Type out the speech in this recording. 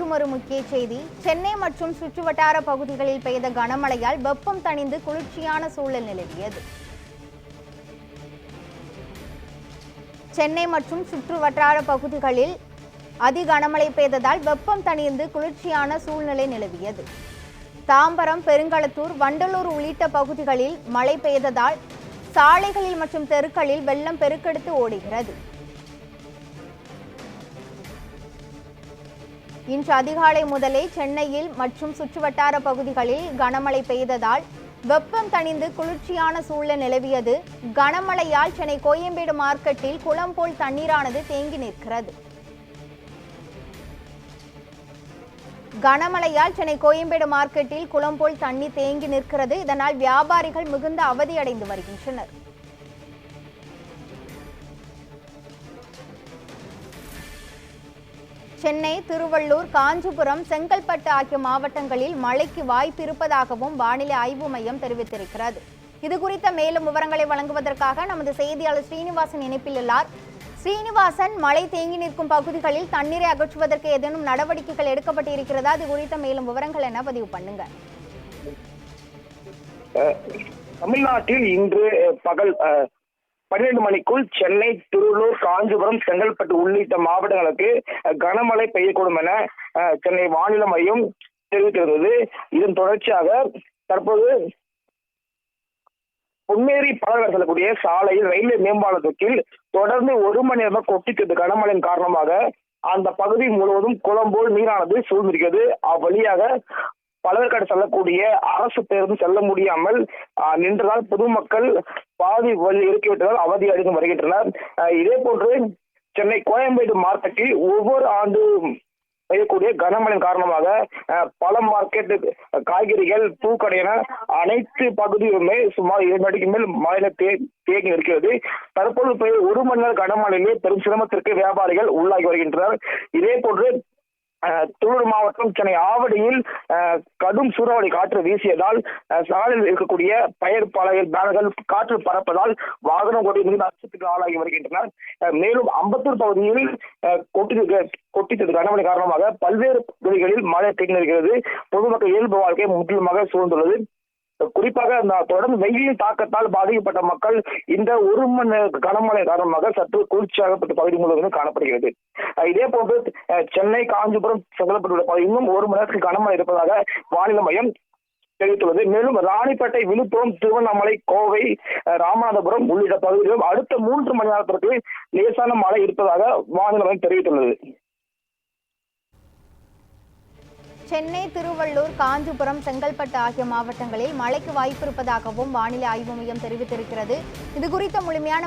மற்றொரு முக்கிய செய்தி. சென்னை மற்றும் சுற்றுவட்டார பகுதிகளில் பெய்த கனமழையால் வெப்பம் தணிந்து குளிர்ச்சியான சூழல் நிலவியது. சென்னை மற்றும் சுற்றுவட்டார பகுதிகளில் அதி கனமழை பெய்ததால் வெப்பம் தணிந்து குளிர்ச்சியான சூழ்நிலை நிலவியது. தாம்பரம், பெருங்களத்தூர், வண்டலூர் உள்ளிட்ட பகுதிகளில் மழை பெய்ததால் சாலைகளில் மற்றும் தெருக்களில் வெள்ளம் பெருக்கெடுத்து ஓடுகிறது. இன்று அதிகாலை முதலே சென்னையில் மற்றும் சுற்றுவட்டார பகுதிகளில் கனமழை பெய்ததால் வெப்பம் தணிந்து குளிர்ச்சியான சூழல் நிலவியது. கனமழையால் சென்னை கோயம்பேடு மார்க்கெட்டில் குளம் போல் தண்ணீரானது தேங்கி நிற்கிறது. கனமழையால் சென்னை கோயம்பேடு மார்க்கெட்டில் குளம் போல் தண்ணீர் தேங்கி நிற்கிறது. இதனால் வியாபாரிகள் மிகுந்த அவதியடைந்து வருகின்றனர். சென்னை, திருவள்ளூர், காஞ்சிபுரம், செங்கல்பட்டு ஆகிய மாவட்டங்களில் மழைக்கு வாய்ப்பு இருப்பதாகவும் வானிலை ஆய்வு மையம் தெரிவித்திருக்கிறது. இது குறித்த மேலும் விவரங்களை வழங்குவதற்காக நமது செய்தியாளர் ஸ்ரீனிவாசன் இணைப்பில் உள்ளார். ஸ்ரீனிவாசன், மழை தேங்கி நிற்கும் பகுதிகளில் தண்ணீரை அகற்றுவதற்கு ஏதேனும் நடவடிக்கைகள் எடுக்கப்பட்டிருக்கிறதா? இது குறித்த மேலும் விவரங்கள் என்ன பதிவு பண்ணுங்க. தமிழ்நாட்டில் இன்று பகல் 12 மணிக்குள் சென்னை, திருவள்ளூர், காஞ்சிபுரம், செங்கல்பட்டு உள்ளிட்ட மாவட்டங்களுக்கு கனமழை பெய்யக்கூடும் என சென்னை வானிலை மையம் தெரிவித்திருந்தது. இதன் தொடர்ச்சியாக தற்போது பொன்னேரி பழக செல்லக்கூடிய சாலையில் ரயில்வே மேம்பாலத்தில் தொடர்ந்து 1 மணி நேரம் கொட்டித்தது கனமழையின் காரணமாக அந்த பகுதி முழுவதும் குளம் போல் நீரானது சூழ்ந்திருக்கிறது. அவ்வழியாக பலர்கடை செல்லக்கூடிய அரசு பேருந்து செல்ல முடியாமல் நின்றதால் பொதுமக்கள் பாதி வழி இறக்கிவிட்டதால் அவதி அடைந்து வருகின்றனர். இதே போன்று சென்னை கோயம்பேடு மார்க்கெட்டில் ஒவ்வொரு ஆண்டு பெய்யக்கூடிய கனமழையின் காரணமாக பல மார்க்கெட், காய்கறிகள், பூக்கடை என அனைத்து பகுதியுமே சுமார் 2 அடிக்கு மேல் மழை தேங்கி இருக்கிறது. தற்போது 1 மணி நேர கனமழையிலே பெரும் சிரமத்திற்கு வியாபாரிகள் உள்ளாகி வருகின்றனர். இதே போன்று திருவள்ளூர் மாவட்டம் சென்னை ஆவடியில் கடும் சூறாவளி காற்று வீசியதால் சாலையில் இருக்கக்கூடிய பெயர் பலகைகள், பேனர்கள் காற்று பறப்பதால் வாகனம் ஓட்டி மிகுந்த அச்சத்துக்கு ஆளாகி வருகின்றனர். மேலும் அம்பத்தூர் பகுதியில் கொட்டித்தது கனமழை காரணமாக பல்வேறு பகுதிகளில் மழை தேங்கி இருக்கிறது. பொதுமக்கள் இயல்பு வாழ்க்கை முற்றிலுமாக சூழ்ந்துள்ளது. குறிப்பாக தொடர்ந்து வெயிலின் தாக்கத்தால் பாதிக்கப்பட்ட மக்கள் இந்த 1 மணி நேர கனமழை காரணமாக சற்று குளிர்ச்சியாகப்பட்ட பகுதி முழுவதும் காணப்படுகிறது. இதே போன்று சென்னை, காஞ்சிபுரம், செங்கல்பட்டு இன்னும் 1 மணி நேரத்தில் கனமழை இருப்பதாக வானிலை மையம் தெரிவித்துள்ளது. மேலும் ராணிப்பேட்டை, விழுப்புரம், திருவண்ணாமலை, கோவை, ராமநாதபுரம் உள்ளிட்ட பகுதிகளிலும் அடுத்த 3 மணி நேரத்திற்கு லேசான மழை இருப்பதாக வானிலை மையம் தெரிவித்துள்ளது. சென்னை, திருவள்ளூர், காஞ்சிபுரம், செங்கல்பட்டு ஆகிய மாவட்டங்களில் மழைக்கு வாய்ப்பு இருப்பதாகவும் வானிலை ஆய்வு மையம் தெரிவித்திருக்கிறது. இது குறித்த முழுமையான